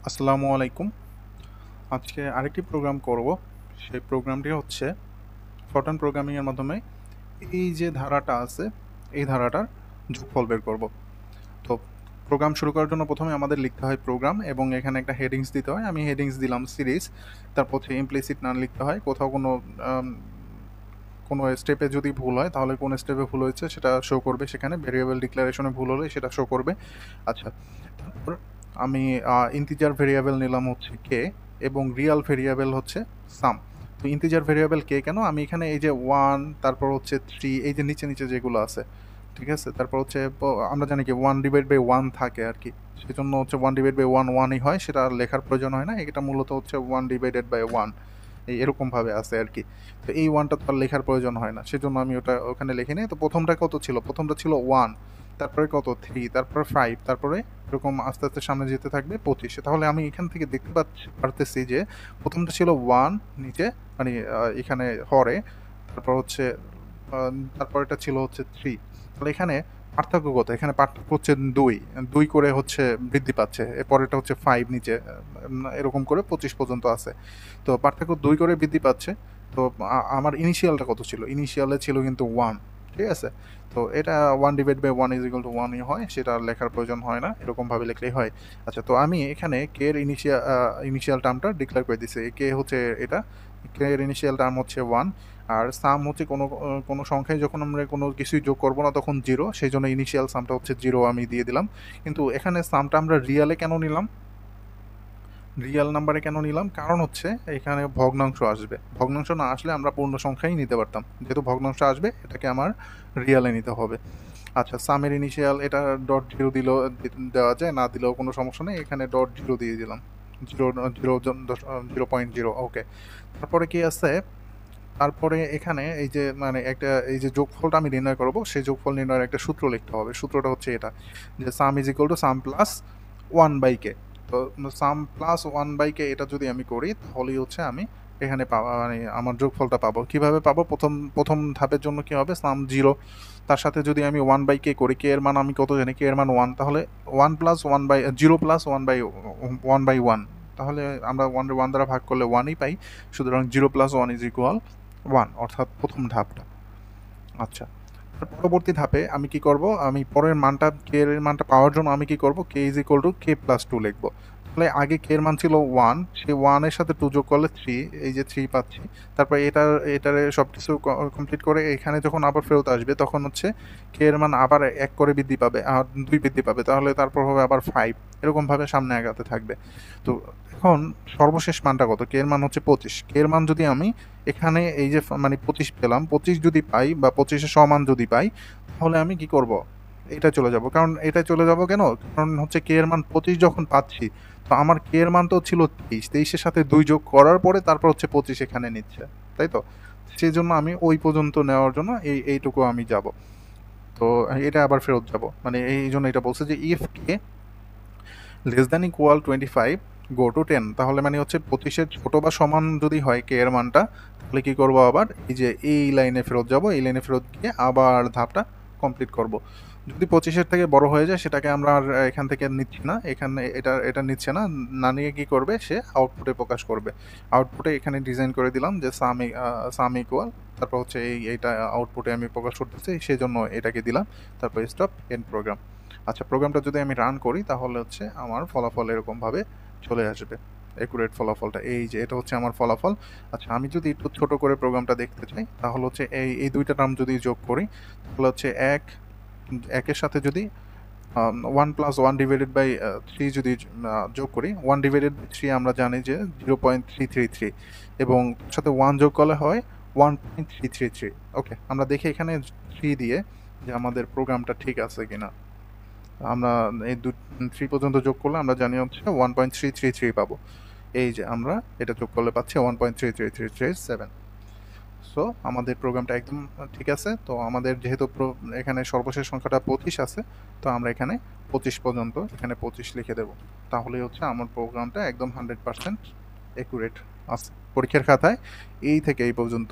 আসসালামু আলাইকুম। আজকে আরেকটি প্রোগ্রাম করব। সেই প্রোগ্রামটি হচ্ছে ফরট্রান প্রোগ্রামিং এর মাধ্যমে এই যে ধারাটা আছে, এই ধারাটার যোগফল বের করব। তো প্রোগ্রাম শুরু করার জন্য প্রথমে আমাদের লিখতে হয় প্রোগ্রাম এবং এখানে একটা হেডিংস দিতে হয়। আমি হেডিংস দিলাম সিরিজ। তারপর হচ্ছে ইমপ্লিসিট নান লিখতে হয়। কোথাও আম, কোনো স্টেপে যদি ভুল হয় তাহলে কোন স্টেপে ভুল হয়েছে সেটা শো করবে, সেখানে ভেরিয়েবল ডিক্লারেশনে ভুল হলে সেটা শো করবে। আচ্ছা, তারপর আমি ইন্টিজার ভেরিয়েবল নিলাম হচ্ছে কে এবং রিয়াল ভেরিয়েবল হচ্ছে সাম। তো ইন্টিজার ভেরিয়েবল কে কেন, আমি এখানে এই যে ওয়ান, তারপর হচ্ছে থ্রি, এই যে নিচে নিচে যেগুলো আছে, ঠিক আছে, তারপর হচ্ছে আমরা জানি কি ওয়ান ডিভাইড বাই ওয়ান থাকে আর কি, সেজন্য হচ্ছে ওয়ান ডিভাইড বাই ওয়ান ওয়ানই হয়, সেটা লেখার প্রয়োজন হয় না। এটা মূলত হচ্ছে ওয়ান ডিভাইডেড বাই ওয়ান, এরকমভাবে আছে আর কি। তো এই ওয়ানটা তো আর লেখার প্রয়োজন হয় না, সেজন্য আমি ওটা ওখানে লিখে নিই। তো প্রথমটা কত ছিল, প্রথমটা ছিল ওয়ান, তারপরে কত থ্রি, তারপরে ফাইভ, তারপরে এরকম আস্তে আস্তে সামনে যেতে থাকবে 25। তাহলে আমি এখান থেকে দেখতে পারতেছি যে প্রথমটা ছিল ওয়ান নিচে, মানে এখানে হরে, তারপর হচ্ছে তারপরেটা ছিল হচ্ছে থ্রি। তাহলে এখানে পার্থক্য কত, এখানে পার্থক্য হচ্ছে দুই, দুই করে হচ্ছে বৃদ্ধি পাচ্ছে, এরপরেটা হচ্ছে ফাইভ নিচে, এরকম করে 25 পর্যন্ত আছে। তো পার্থক্য দুই করে বৃদ্ধি পাচ্ছে। তো আমার ইনিশিয়ালটা কত ছিল, ইনিশিয়ালে ছিল কিন্তু ওয়ান, ঠিক আছে। তো এটা one divide by one is equal to ওয়ানই হয়, সেটা আর লেখার প্রয়োজন হয় না, এরকমভাবে লিখলেই হয়। আচ্ছা, তো আমি এখানে কে এর ইনিশিয়াল টার্মটা ডিক্লেয়ার করে দিচ্ছি। কে হচ্ছে এটা, কে এর ইনিশিয়াল টার্ম হচ্ছে ওয়ান। আর সাম হচ্ছে কোনো সংখ্যায় যখন আমরা কোনো কিছুই যোগ করবো না তখন জিরো, সেই জন্য ইনিশিয়াল সামটা হচ্ছে জিরো আমি দিয়ে দিলাম। কিন্তু এখানে সামটা আমরা রিয়ালে কেন নিলাম, রিয়েল নাম্বারে কেন নিলাম, কারণ হচ্ছে এখানে ভগ্নাংশ আসবে, ভগ্নাংশ না আসলে আমরা পূর্ণ সংখ্যাই নিতে পারতাম, যেহেতু ভগ্নাংশ আসবে এটাকে আমার রিয়ালে নিতে হবে। আচ্ছা, সামের ইনিশিয়াল এটা ডট জিরো দিলেও দেওয়া যায়, না দিলেও কোনো সমস্যা নেই, এখানে ডট জিরো দিয়ে দিলাম, জিরো জিরো 0.0, ওকে। তারপরে কি আছে, তারপরে এখানে এই যে মানে একটা এই যে যোগফলটা আমি নির্ণয় করব, সেই যোগফল নির্ণয়ের একটা সূত্র লিখতে হবে। সূত্রটা হচ্ছে এটা, যে sum is equal to sum plus one by K. তো sum plus one by K এটা যদি আমি করি তাহলেই হচ্ছে আমি এখানে পাবো, মানে আমার যোগফলটা পাবো। কিভাবে পাবো, প্রথম প্রথম ধাপের জন্য কি হবে, সাম জিরো, তার সাথে যদি আমি ওয়ান বাই কে করি, কে এর মান আমি কত জানি, কে এর মান ওয়ান, তাহলে one plus one by zero plus one by one, তাহলে আমরা ওয়ান ওয়ান দ্বারা ভাগ করলে ওয়ানই পাই। সুতরাং zero plus one is equal one, অর্থাৎ প্রথম ধাপটা। আচ্ছা, তার পরবর্তী ধাপে আমি কি করব, আমি পরের মানটা কে এর মানটা পাওয়ার জন্য আমি কি করব, K is equal to K plus two লিখবো। তাহলে আগে কে এর মান ছিল ওয়ান, সেই ওয়ানের সাথে টু যোগ করলে থ্রি, এই যে থ্রি পাচ্ছি। তারপর এটার সব কিছু কমপ্লিট করে এখানে যখন আবার ফেরত আসবে তখন হচ্ছে কে এর মান আবার এক করে বৃদ্ধি পাবে, আর দুই বৃদ্ধি পাবে, তাহলে তারপর হবে আবার ফাইভ, এরকমভাবে সামনে আগাতে থাকবে। তো এখন সর্বশেষ মানটা কত, কে এর মান হচ্ছে 25। কে এর মান যদি আমি এখানে এই যে মানে 25 পেলাম, 25 যদি পাই বা 25-এর সমান যদি পাই, তাহলে আমি কি করব, এটা চলে যাব। কারণ এটা চলে যাব কেন, কারণ হচ্ছে কে এর মান 25 যখন পাচ্ছি, তো আমার কে এর মান তো ছিল 23, 23-এর সাথে 2 যোগ করার পরে তারপর হচ্ছে 25 এখানে নিচ্ছে, তাই তো। সেই জন্য আমি ওই পর্যন্ত নেওয়ার জন্য এইটুকু আমি যাব। তো এটা আবার ফেরত যাব, মানে এই জন্য এটা বলছে যে if k less than equal 25 go to 10, তাহলে মানে হচ্ছে 25-এর ছোট বা সমান যদি হয় কে এর মানটা, তাহলে কি করব, আবার এই যে এই লাইনে ফেরত যাব, এই লাইনে ফেরত গিয়ে আবার ধাপটা কমপ্লিট করব। যদি 25-এর থেকে বড় হয়ে যায় সেটাকে আমরা আর এখান থেকে নিচ্ছি না, এখানে এটা এটা নিচ্ছে না, না নিয়ে কি করবে, সে আউটপুটে প্রকাশ করবে। আউটপুটে এখানে ডিজাইন করে দিলাম যে সাম ইকুয়াল, তারপর হচ্ছে এইটা আউটপুটে আমি প্রকাশ করতেছি, সেই জন্য এটাকে দিলাম, তারপর স্টপ এন্ড প্রোগ্রাম। আচ্ছা, প্রোগ্রামটা যদি আমি রান করি তাহলে হচ্ছে আমার ফলাফল এরকমভাবে চলে আসবে, অ্যাকুরেট ফলাফলটা, এই যে এটা হচ্ছে আমার ফলাফল। আচ্ছা, আমি যদি একটু ছোট করে প্রোগ্রামটা দেখতে চাই তাহলে হচ্ছে এই দুইটা টার্ম যদি যোগ করি, তাহলে হচ্ছে একের সাথে যদি one plus one divided by three যদি যোগ করি, ওয়ান ডিভাইডেড বাই থ্রি আমরা জানি যে 0.333, এবং সাথে ওয়ান যোগ করলে হয় 1.333। ওকে, আমরা দেখি এখানে থ্রি দিয়ে যে আমাদের প্রোগ্রামটা ঠিক আছে কিনা। আমরা এই থ্রি পর্যন্ত যোগ করলে আমরা জানি হচ্ছে 1.333 পাবো। এই যে আমরা এটা যোগ করলে পাচ্ছি 1.33337। সো আমাদের প্রোগ্রামটা একদম ঠিক আছে। তো আমাদের যেহেতু এখানে সর্বশেষ সংখ্যাটা 25 আছে, তো আমরা এখানে 25 পর্যন্ত এখানে 25 লিখে দেব, তাহলেই হচ্ছে আমার প্রোগ্রামটা একদম 100% অ্যাকুরেট আছে। পরীক্ষার খাতায় এই থেকে এই পর্যন্ত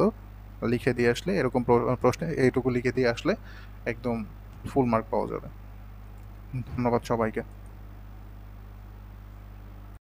লিখে দিয়ে আসলে, এরকম প্রশ্নে এইটুকু লিখে দিয়ে আসলে একদম ফুল মার্ক পাওয়া যাবে। ধন্যবাদ সবাইকে।